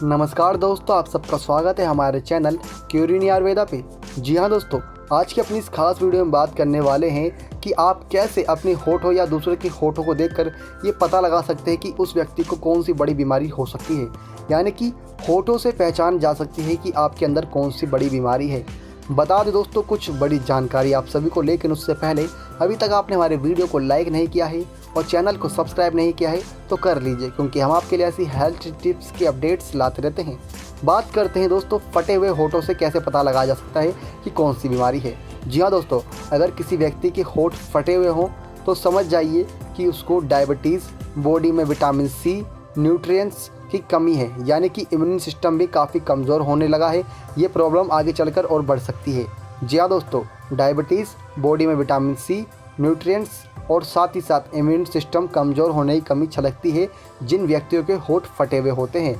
नमस्कार दोस्तों, आप सबका स्वागत है हमारे चैनल क्यूरियन आयुर्वेदा पे। जी हाँ दोस्तों, आज की अपनी इस खास वीडियो में बात करने वाले हैं कि आप कैसे अपने होठों या दूसरे के होठों को देखकर ये पता लगा सकते हैं कि उस व्यक्ति को कौन सी बड़ी बीमारी हो सकती है। यानी कि होठों से पहचान जा सकती है कि आपके अंदर कौन सी बड़ी बीमारी है। बता दें दोस्तों कुछ बड़ी जानकारी आप सभी को, लेकिन उससे पहले अभी तक आपने हमारे वीडियो को लाइक नहीं किया है और चैनल को सब्सक्राइब नहीं किया है तो कर लीजिए, क्योंकि हम आपके लिए ऐसी हेल्थ टिप्स की अपडेट्स लाते रहते हैं। बात करते हैं दोस्तों फटे हुए होठों से कैसे पता लगाया जा सकता है कि कौन सी बीमारी है। जी हाँ दोस्तों, अगर किसी व्यक्ति के होठ फटे हुए हों तो समझ जाइए कि उसको डायबिटीज़, बॉडी में विटामिन सी, न्यूट्रिएंट्स की कमी है, यानी कि इम्यून सिस्टम भी काफ़ी कमज़ोर होने लगा है। ये प्रॉब्लम आगे चलकर और बढ़ सकती है। जी हाँ दोस्तों, डायबिटीज़, बॉडी में विटामिन सी, न्यूट्रिएंट्स और साथ ही साथ इम्यून सिस्टम कमज़ोर होने की कमी छलकती है जिन व्यक्तियों के होठ फटे हुए होते हैं।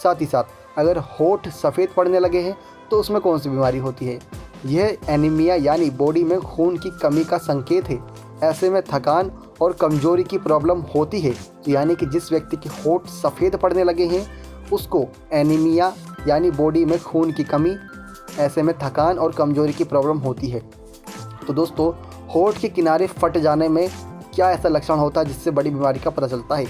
साथ ही साथ अगर होठ सफ़ेद पड़ने लगे हैं तो उसमें कौन सी बीमारी होती है। यह एनीमिया यानी बॉडी में खून की कमी का संकेत है। ऐसे में थकान और कमजोरी की प्रॉब्लम होती है। तो यानी कि जिस व्यक्ति के होठ सफ़ेद पड़ने लगे हैं उसको एनीमिया यानी बॉडी में खून की कमी, ऐसे में थकान और कमजोरी की प्रॉब्लम होती है। तो दोस्तों, होठ के किनारे फट जाने में क्या ऐसा लक्षण होता है जिससे बड़ी बीमारी का पता चलता है।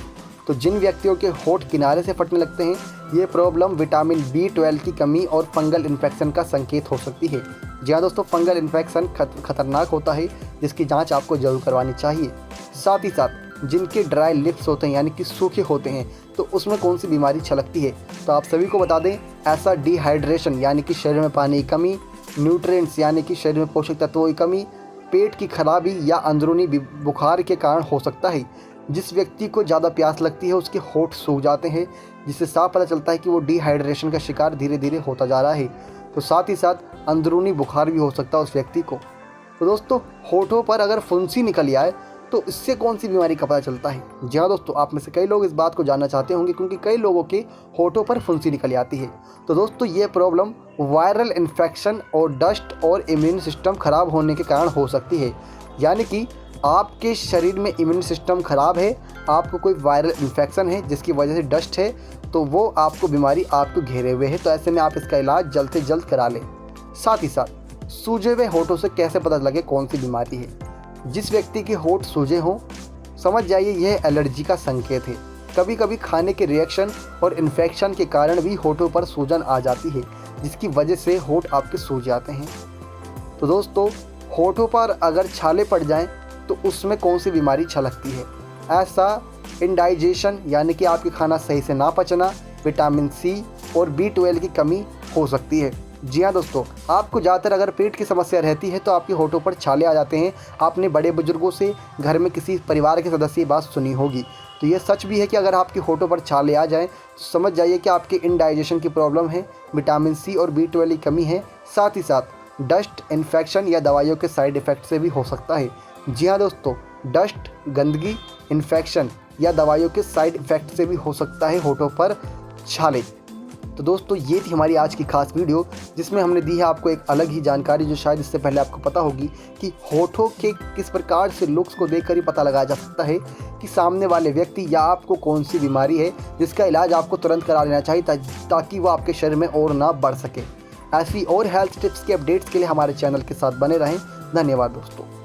तो जिन व्यक्तियों के होठ किनारे से फटने लगते हैं ये प्रॉब्लम विटामिन B12 की कमी और फंगल इन्फेक्शन का संकेत हो सकती है। जी हाँ दोस्तों, फंगल इन्फेक्शन खतरनाक होता है जिसकी जांच आपको जरूर करवानी चाहिए। साथ ही साथ जिनके ड्राई लिप्स होते हैं यानी कि सूखे होते हैं तो उसमें कौन सी बीमारी छलकती है। तो आप सभी को बता दें, ऐसा डिहाइड्रेशन यानी कि शरीर में पानी की कमी, न्यूट्रिएंट्स यानी कि शरीर में पोषक तत्वों की कमी, पेट की खराबी या अंदरूनी बुखार के कारण हो सकता है। जिस व्यक्ति को ज़्यादा प्यास लगती है उसके होठ सूख जाते हैं, जिससे साफ पता चलता है कि वो डिहाइड्रेशन का शिकार धीरे धीरे होता जा रहा है। तो साथ ही साथ अंदरूनी बुखार भी हो सकता है उस व्यक्ति को। तो दोस्तों, होठों पर अगर फुंसी निकल आए तो इससे कौन सी बीमारी का पता चलता है। जी हाँ दोस्तों, आप में से कई लोग इस बात को जानना चाहते होंगे क्योंकि कई लोगों के होठों पर फुंसी निकल आती है। तो दोस्तों, ये प्रॉब्लम वायरल इन्फेक्शन और डस्ट और इम्यून सिस्टम खराब होने के कारण हो सकती है। यानी कि आपके शरीर में इम्यून सिस्टम खराब है, आपको कोई वायरल इन्फेक्शन है जिसकी वजह से डस्ट है, तो वो आपको बीमारी आपको घेरे हुए है। तो ऐसे में आप इसका इलाज जल्द से जल्द करा लें। साथ ही साथ सूजे हुए होठों से कैसे पता लगे कौन सी बीमारी है। जिस व्यक्ति के होठ सूजे हों समझ जाइए यह एलर्जी का संकेत है। कभी कभी खाने के रिएक्शन और इन्फेक्शन के कारण भी होठों पर सूजन आ जाती है जिसकी वजह से होठ आपके सूज जाते हैं। तो दोस्तों, होठों पर अगर छाले पड़ जाएं तो उसमें कौन सी बीमारी छलकती है। ऐसा इंडाइजेशन यानी कि आपके खाना सही से ना पचना, विटामिन सी और B12 की कमी हो सकती है। जी हाँ दोस्तों, आपको ज़्यादातर अगर पेट की समस्या रहती है तो आपके होठों पर छाले आ जाते हैं। आपने बड़े बुजुर्गों से, घर में किसी परिवार के सदस्य बात सुनी होगी। तो ये सच भी है कि अगर आपके होठों पर छाले आ जाएं तो समझ जाइए कि आपके इंडाइजेशन की प्रॉब्लम है, विटामिन सी और B12 की कमी है। साथ ही साथ डस्ट, इन्फेक्शन या दवाइयों के साइड इफ़ेक्ट से भी हो सकता है। जी हाँ दोस्तों, डस्ट, गंदगी, इन्फेक्शन या दवाइयों के साइड इफ़ेक्ट से भी हो सकता है होठों पर छाले। तो दोस्तों, ये थी हमारी आज की खास वीडियो जिसमें हमने दी है आपको एक अलग ही जानकारी जो शायद इससे पहले आपको पता होगी कि होठों के किस प्रकार से लुक्स को देखकर ही पता लगाया जा सकता है कि सामने वाले व्यक्ति या आपको कौन सी बीमारी है जिसका इलाज आपको तुरंत करा लेना चाहिए ताकि वो आपके शरीर में और ना बढ़ सके। ऐसी और हेल्थ टिप्स के अपडेट्स के लिए हमारे चैनल के साथ बने रहें। धन्यवाद दोस्तों।